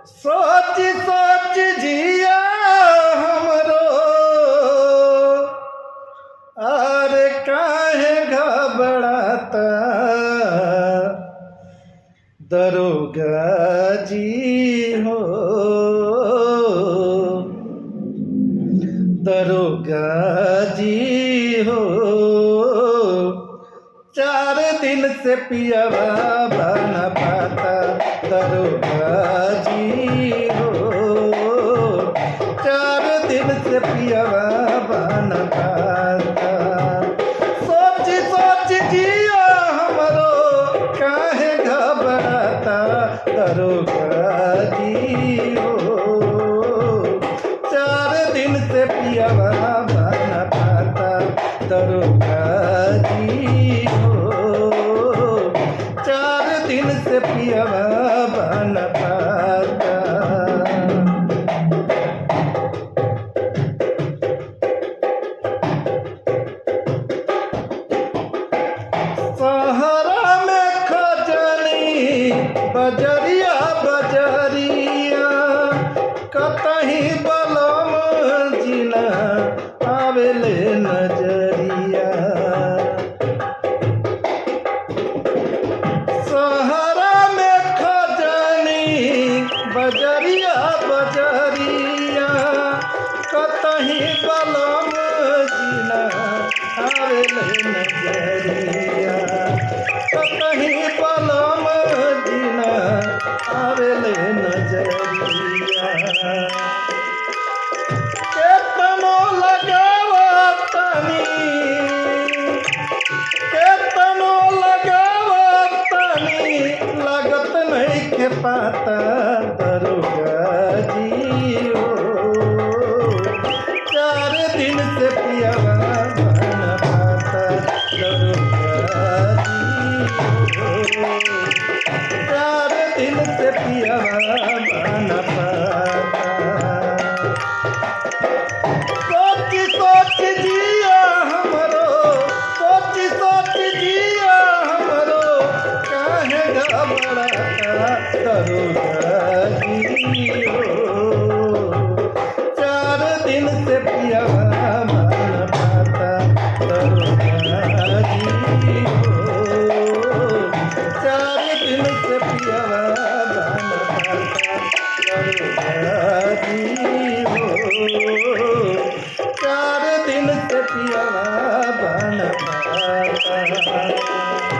सोच सोच जिया हमरो अरे काहे घबराता दरोगा जी हो दरोगा जी हो 4 दिन से पियवा बना पाता दरोगा जी हो 4 दिन से पियवा बना पाता सोच सोच जिया हमरो काहे घबराता दरोगा जी हो 4 दिन से पियवा बना पाता दरोगा जी हो 4 दिन से पियवा बना पाता सहारा में खजनी बजरिया बजरिया कतही बलम जिना आवेले नजरिया सहारा में खजनी बजरिया बजरिया कतही बलम जिना आवेले नजरिया कतही बलम जिना आवेले नजरिया केतनो लगावा तनी केतनो लगावा तनी लागत नहीं के पाता दरोगा जी हो 4 दिन से पियवा बना पाता दरोगा जी हो 4 दिन से पियवा बना पाता सोच सोच जिया हमरो सोच सोच जिया हमरो काहे घबराता दरोगा जी हो 4 दिन से पियवा बना पाता दरोगा जी हो 4 दिन से पियवा